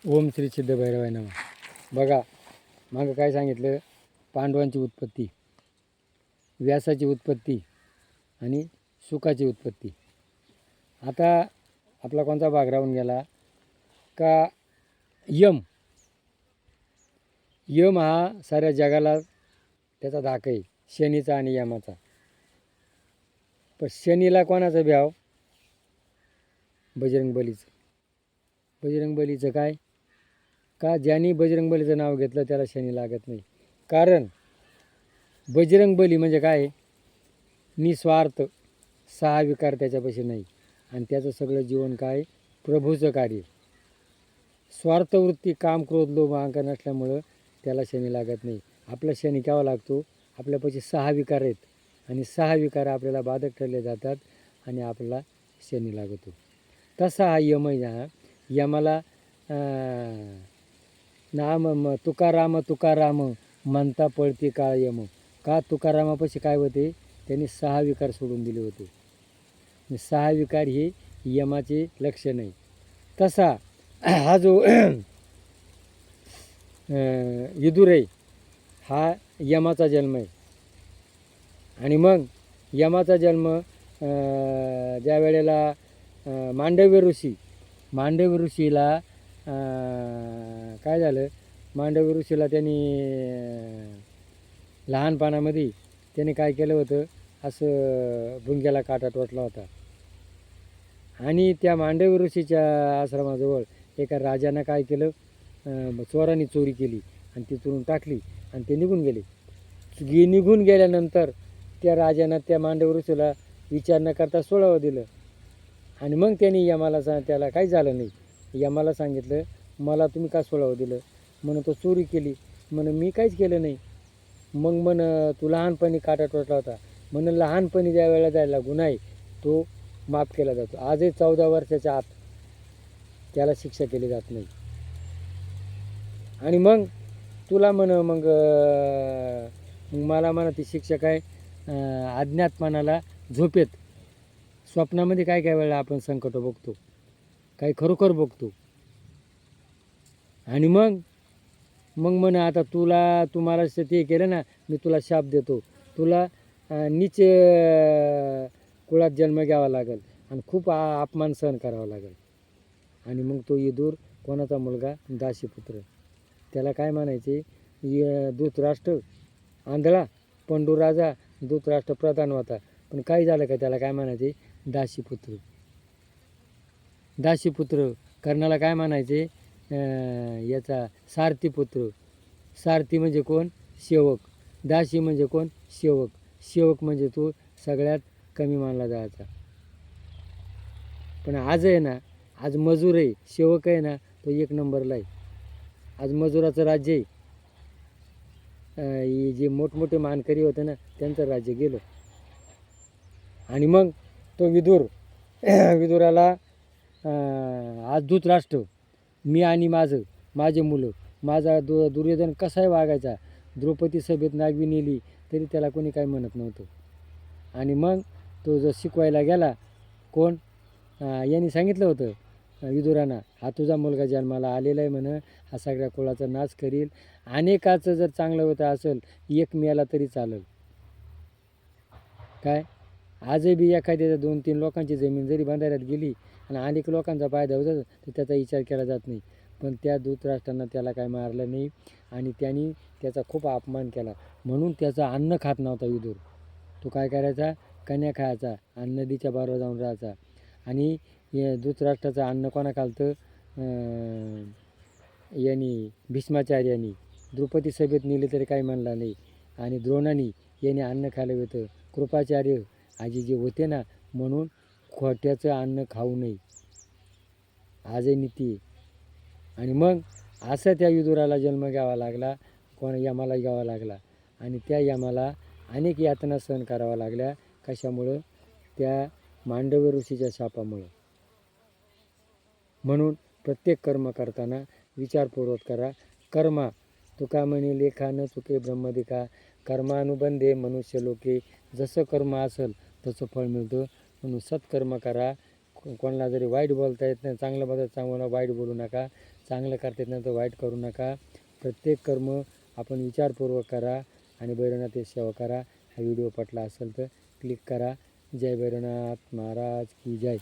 ओम श्री सिद्ध भैरवाय नमः. बघा मागं काय सांगितलं, पांडवांची उत्पत्ती, व्यासाची उत्पत्ती आणि सुखाची उत्पत्ती. आता आपला कोणता भाग राहून गेला का, यम हा साऱ्या जगाला त्याचा धाक आहे, शनीचा आणि यमाचा. पण शनीला कोणाचा भ्याव? बजरंगबलीचं काय का, ज्यांनी बजरंगबलीचं नाव घेतलं त्याला शनी लागत नाही. कारण बजरंगबली म्हणजे काय, निस्वार्थ, सहा विकार त्याच्यापाशी नाही. आणि त्याचं सगळं जीवन काय, प्रभूचं कार्य. स्वार्थवृत्ती, काम, क्रोध, लोभ, अहंकार नसल्यामुळं त्याला शनी लागत नाही. आपला शनी केव्हा लागतो, आपल्यापाशी सहा विकार आहेत आणि सहा विकार आपल्याला बाधक ठरले जातात आणि आपल्याला शनी लागतो. तसा हा यम आहे. यमाला नाम तुकाराम तुकाराम म्हणता पळती काळ यम. का, तुकारामापाशी काय होते, त्यांनी सहा विकार सोडून दिले होते. सहा विकार हे यमाचे लक्षण आहे. तसा हा जो विदुर आहे हा यमाचा जन्म आहे. आणि मग यमाचा जन्म ज्या वेळेला मांडव्य ऋषीला काय झालं, मांडव्य ऋषीला त्यांनी लहानपणामध्ये त्याने काय केलं होतं, असं भुंग्याला काटा टोचला होता. आणि त्या मांडव्य ऋषीच्या आश्रमाजवळ एका राजानं काय केलं, चोरांनी चोरी केली आणि ती चोरून टाकली आणि ते निघून गेले. निघून गेल्यानंतर त्या राजानं त्या मांडव्य ऋषीला विचार न करता सोडावं दिलं. आणि मग त्यांनी यमाला त्याला काही झालं नाही. यमाला सांगितलं, मला तुम्ही का सोडावं दिलं? म्हणून तो चोरी केली. म्हणून मी काहीच केलं नाही. मग तू लहानपणी काटा टोचला होता. म्हणून लहानपणी ज्या वेळेला जायला गुन्हा आहे तो माफ केला जातो. आजही 14 वर्षाच्या आत त्याला शिक्षा केली जात नाही. आणि मग तुला मग मला म्हणा ती शिक्षा काय, अज्ञातपणाला झोपेत, स्वप्नामध्ये काय काय वेळेला आपण संकट बघतो, काही खरोखर बघतो. आणि मग आता तुम्हाला ते केलं ना, मी तुला शाप देतो, तुला नीच कुळात जन्म घ्यावा लागेल आणि खूप अपमान सहन करावा लागेल. आणि मग तो विदुर कोणाचा मुलगा, दासीपुत्र. त्याला काय म्हणायचे, धृतराष्ट्र आंधळा, पंडूराजा, धृतराष्ट्र प्रधान होता. पण काय झालं का, त्याला काय म्हणायचे, दासीपुत्र. कर्णाला काय म्हणायचे, याचा सारथीपुत्र. सारथी म्हणजे कोण, सेवक. दासी म्हणजे कोण, सेवक. सेवक म्हणजे तो सगळ्यात कमी मानला जायचा. पण आज आहे ना, आज मजूर आहे, सेवक आहे ना, तो एक नंबरला आहे. आज मजुराचं राज्य आहे. जे मोठमोठे मानकरी होते ना, त्यांचं राज्य गेलं. आणि मग तो विदुराला आज धृतराष्ट्र, मी आणि माझे मुलं, माझा दुर्योधन कसाही वागायचा, द्रौपदी सभेत नागवी नेली तरी त्याला कोणी काही म्हणत नव्हतं. आणि मग तो जर शिकवायला गेला, कोण, यांनी सांगितलं होतं विदुरांना, हा तुझा मुलगा जन्माला आलेला आहे म्हणं, हा सगळ्या कुळाचा नाश करील, अनेकाचं जर चांगलं होतं असेल, एक मिळाला तरी चालेल. काय, आजही बी एखाद्या 2-3 लोकांची जमीन जरी बांधायला गेली आणि अनेक लोकांचा फायदा होता तर त्याचा विचार केला जात नाही. पण त्या धृतराष्ट्रानं त्याला काय मारलं नाही आणि त्यांनी त्याचा खूप अपमान केला. म्हणून त्याचं अन्न खात नव्हता विदुर. तो काय करायचा, कन्या खायचा आणि नदीच्या बाजूला जाऊन राहायचा. आणि धृतराष्ट्राचं अन्न कोणा खालतं, यांनी भीष्माचार्यांनी. द्रौपदी सभेत नेले तरी काही म्हणला नाही. आणि द्रोणांनी याने अन्न खाल्लं होतं. कृपाचार्य आजी जे होते ना, म्हणून खोट्याचं अन्न खाऊ नये, आजही नीती आहे. आणि मग असं त्या विदुराला जन्म घ्यावा लागला, यमाला घ्यावा लागला. आणि त्या यमाला अनेक यातना सहन कराव्या लागल्या. कशामुळं, त्या मांडव्य ऋषीच्या शापामुळं. म्हणून प्रत्येक कर्म करताना विचारपूर्वक करा. कर्मा तुका म्हणे लेखा न चुके ब्रह्मदिका, कर्मानुबंधे मनुष्य लोके, जसं कर्म असेल तसं फळ मिळतं. म्हणून सत्कर्म करा, कोणाला जरी वाईट बोलता येत नाही, चांगलं बोलता चांगलं वाईट बोलू नका, चांगलं करता येत नाही तर वाईट करू नका. प्रत्येक कर्म आपण विचारपूर्वक करा आणि भैरवनाथची सेवा करा. हा व्हिडिओ पटला असेल तर क्लिक करा. जय भैरवनाथ महाराज की जय.